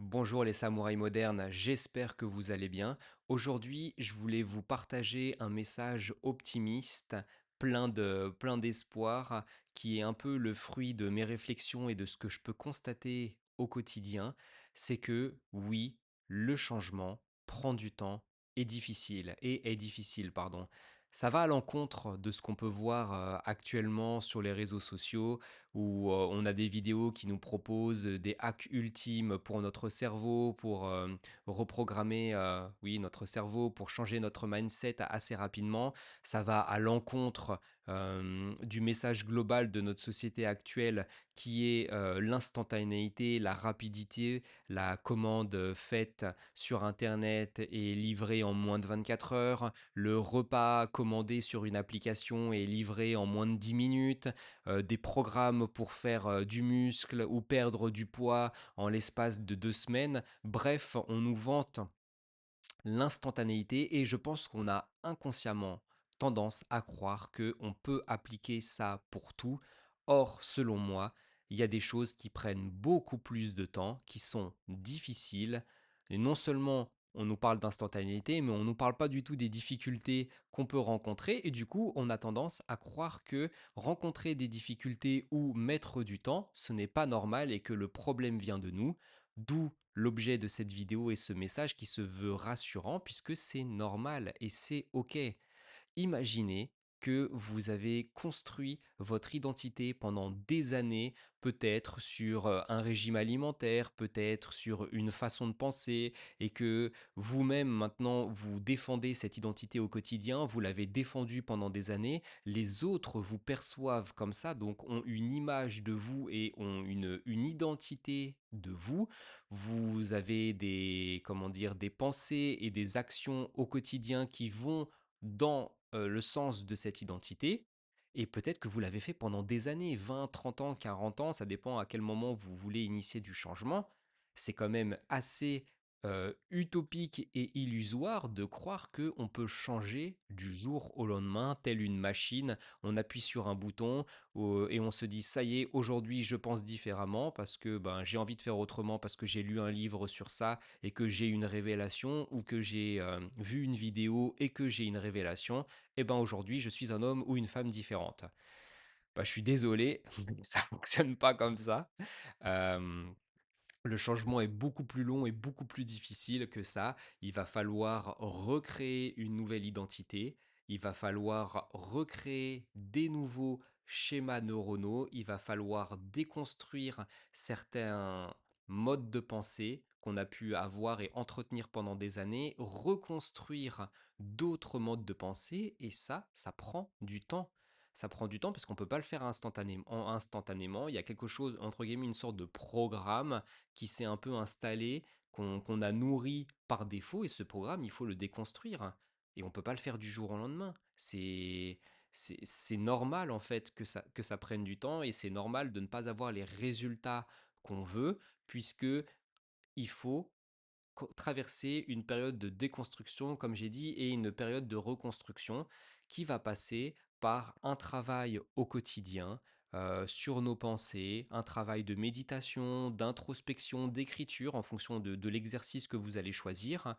Bonjour les samouraïs modernes, j'espère que vous allez bien. Aujourd'hui, je voulais vous partager un message optimiste, plein d'espoir, qui est un peu le fruit de mes réflexions et de ce que je peux constater au quotidien. C'est que oui, le changement prend du temps et est difficile, pardon. Ça va à l'encontre de ce qu'on peut voir actuellement sur les réseaux sociaux où on a des vidéos qui nous proposent des hacks ultimes pour notre cerveau, pour reprogrammer oui, notre cerveau, pour changer notre mindset assez rapidement. Ça va à l'encontre du message global de notre société actuelle qui est l'instantanéité, la rapidité, la commande faite sur Internet et livrée en moins de 24 heures, le repas commandé sur une application et livré en moins de 10 minutes, des programmes pour faire du muscle ou perdre du poids en l'espace de 2 semaines. Bref, on nous vante l'instantanéité et je pense qu'on a inconsciemment tendance à croire qu'on peut appliquer ça pour tout. Or, selon moi, il y a des choses qui prennent beaucoup plus de temps, qui sont difficiles. Et non seulement on nous parle d'instantanéité, mais on ne nous parle pas du tout des difficultés qu'on peut rencontrer. Et du coup, on a tendance à croire que rencontrer des difficultés ou mettre du temps, ce n'est pas normal et que le problème vient de nous. D'où l'objet de cette vidéo et ce message qui se veut rassurant puisque c'est normal et c'est OK. Imaginez que vous avez construit votre identité pendant des années, peut-être sur un régime alimentaire, peut-être sur une façon de penser, et que vous-même maintenant vous défendez cette identité au quotidien, vous l'avez défendue pendant des années, les autres vous perçoivent comme ça, donc ont une image de vous et ont une identité de vous. Vous avez des, comment dire, des pensées et des actions au quotidien qui vont dans le sens de cette identité. Et peut-être que vous l'avez fait pendant des années, 20, 30 ans, 40 ans, ça dépend à quel moment vous voulez initier du changement. C'est quand même assez utopique et illusoire de croire qu'on peut changer du jour au lendemain, telle une machine. On appuie sur un bouton et on se dit, ça y est, aujourd'hui je pense différemment parce que ben, j'ai envie de faire autrement, parce que j'ai lu un livre sur ça et que j'ai une révélation ou que j'ai vu une vidéo et que j'ai une révélation, et ben aujourd'hui je suis un homme ou une femme différente. Bah, je suis désolé, ça fonctionne pas comme ça. Euh, le changement est beaucoup plus long et beaucoup plus difficile que ça. Il va falloir recréer une nouvelle identité. Il va falloir recréer des nouveaux schémas neuronaux. Il va falloir déconstruire certains modes de pensée qu'on a pu avoir et entretenir pendant des années, reconstruire d'autres modes de pensée, et ça prend du temps. Ça prend du temps parce qu'on ne peut pas le faire instantanément. Il y a quelque chose, entre guillemets, une sorte de programme qui s'est un peu installé, qu'on a nourri par défaut, et ce programme, il faut le déconstruire. Et on ne peut pas le faire du jour au lendemain. C'est normal, en fait, que ça prenne du temps, et c'est normal de ne pas avoir les résultats qu'on veut, puisque il faut traverser une période de déconstruction, comme j'ai dit, et une période de reconstruction qui va passer par un travail au quotidien sur nos pensées, un travail de méditation, d'introspection, d'écriture en fonction de l'exercice que vous allez choisir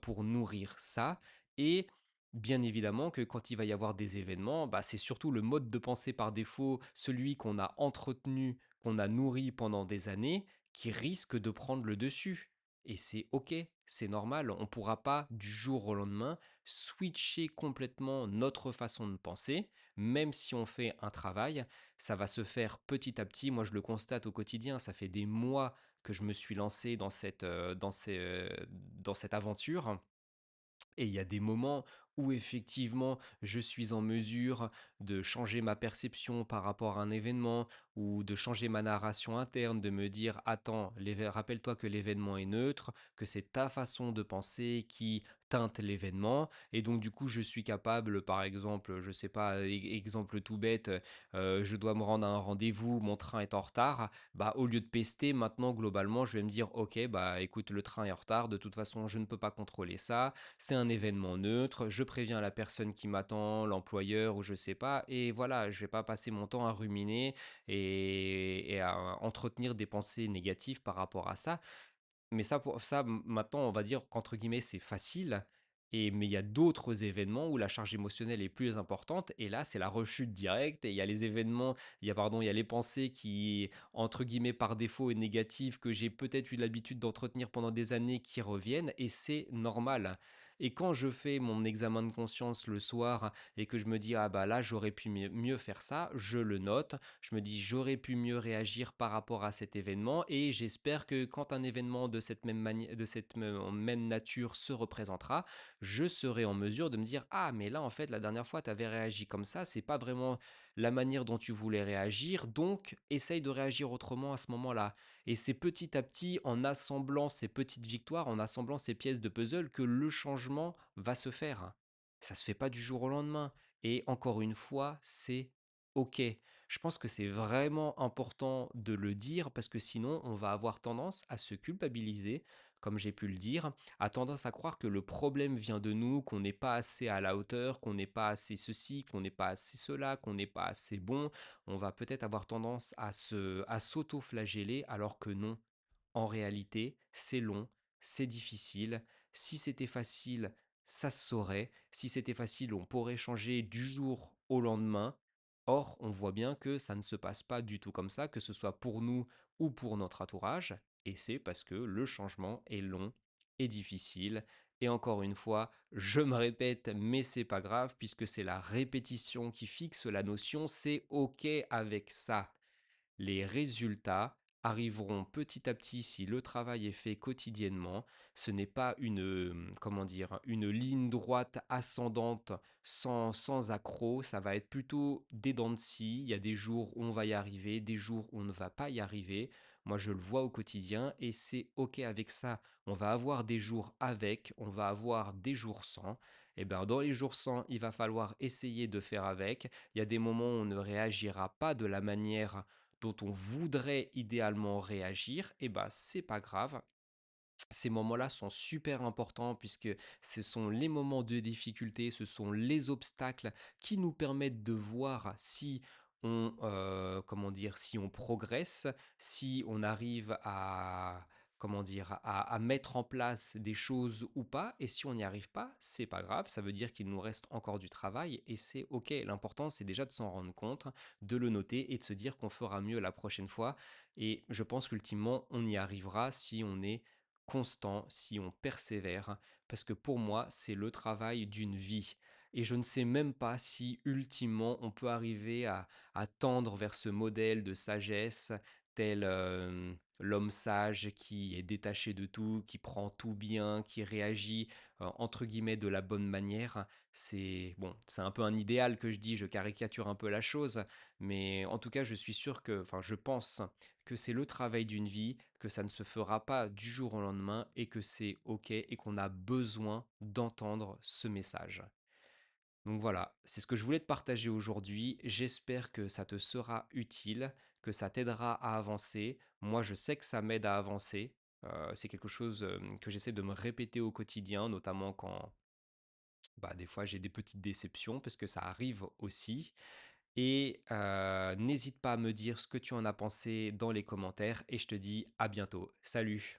pour nourrir ça. Et bien évidemment que quand il va y avoir des événements, bah, c'est surtout le mode de pensée par défaut, celui qu'on a entretenu, qu'on a nourri pendant des années, qui risque de prendre le dessus. Et c'est OK, c'est normal. On ne pourra pas du jour au lendemain switcher complètement notre façon de penser, même si on fait un travail, ça va se faire petit à petit. Moi, je le constate au quotidien, ça fait des mois que je me suis lancé dans cette aventure. Et il y a des moments où effectivement je suis en mesure de changer ma perception par rapport à un événement ou de changer ma narration interne, de me dire attends, rappelle-toi que l'événement est neutre, que c'est ta façon de penser qui teinte l'événement et donc du coup je suis capable par exemple, je sais pas, exemple tout bête, je dois me rendre à un rendez-vous, mon train est en retard, bah au lieu de pester maintenant globalement je vais me dire ok bah écoute le train est en retard, de toute façon je ne peux pas contrôler ça, c'est un événement neutre, je préviens la personne qui m'attend, l'employeur ou je sais pas, et voilà, je vais pas passer mon temps à ruminer et à entretenir des pensées négatives par rapport à ça. Mais ça pour ça maintenant on va dire qu'entre guillemets «c'est facile» mais il y a d'autres événements où la charge émotionnelle est plus importante et là c'est la rechute directe et il y a les événements il y a les pensées qui entre guillemets «par défaut» et négatives que j'ai peut-être eu l'habitude d'entretenir pendant des années qui reviennent et c'est normal. Et quand je fais mon examen de conscience le soir et que je me dis: «Ah bah là j'aurais pu mieux faire ça», je le note, je me dis: «J'aurais pu mieux réagir par rapport à cet événement» et j'espère que quand un événement de cette même nature se représentera, je serai en mesure de me dire: «Ah mais là, en fait, la dernière fois, tu avais réagi comme ça, c'est pas vraiment la manière dont tu voulais réagir, donc essaye de réagir autrement à ce moment-là» et c'est petit à petit, en assemblant ces petites victoires, en assemblant ces pièces de puzzle que le changement va se faire. Ça se fait pas du jour au lendemain et encore une fois, c'est OK. Je pense que c'est vraiment important de le dire parce que sinon on va avoir tendance à se culpabiliser, comme j'ai pu le dire, à tendance à croire que le problème vient de nous, qu'on n'est pas assez à la hauteur, qu'on n'est pas assez ceci, qu'on n'est pas assez cela, qu'on n'est pas assez bon. On va peut-être avoir tendance à s'auto-flageller alors que non. En réalité, c'est long, c'est difficile. Si c'était facile, ça se saurait. Si c'était facile, on pourrait changer du jour au lendemain. Or, on voit bien que ça ne se passe pas du tout comme ça, que ce soit pour nous ou pour notre entourage. Et c'est parce que le changement est long et difficile. Et encore une fois, je me répète, mais c'est pas grave, puisque c'est la répétition qui fixe la notion, c'est OK avec ça. Les résultats arriveront petit à petit si le travail est fait quotidiennement. Ce n'est pas comment dire? Une ligne droite ascendante sans accroc, ça va être plutôt des dents de scie. Il y a des jours où on va y arriver, des jours où on ne va pas y arriver. Moi, je le vois au quotidien et c'est OK avec ça. On va avoir des jours avec, on va avoir des jours sans. Et ben, dans les jours sans, il va falloir essayer de faire avec. Il y a des moments où on ne réagira pas de la manière dont on voudrait idéalement réagir, et bah, c'est pas grave. Ces moments-là sont super importants puisque ce sont les moments de difficulté, ce sont les obstacles qui nous permettent de voir si comment dire, si on progresse, si on arrive à, comment dire, à mettre en place des choses ou pas. Et si on n'y arrive pas, c'est pas grave. Ça veut dire qu'il nous reste encore du travail et c'est ok. L'important, c'est déjà de s'en rendre compte, de le noter et de se dire qu'on fera mieux la prochaine fois. Et je pense qu'ultimement, on y arrivera si on est constant, si on persévère, parce que pour moi, c'est le travail d'une vie. Et je ne sais même pas si ultimement on peut arriver à tendre vers ce modèle de sagesse tel l'homme sage qui est détaché de tout, qui prend tout bien, qui réagit entre guillemets de la bonne manière. C'est bon, c'est un peu un idéal que je dis, je caricature un peu la chose, mais en tout cas, je suis sûr que, enfin, je pense que c'est le travail d'une vie, que ça ne se fera pas du jour au lendemain et que c'est OK et qu'on a besoin d'entendre ce message. Donc voilà, c'est ce que je voulais te partager aujourd'hui. J'espère que ça te sera utile, que ça t'aidera à avancer. Moi, je sais que ça m'aide à avancer. C'est quelque chose que j'essaie de me répéter au quotidien, notamment quand bah, des fois j'ai des petites déceptions, parce que ça arrive aussi. Et n'hésite pas à me dire ce que tu en as pensé dans les commentaires et je te dis à bientôt. Salut!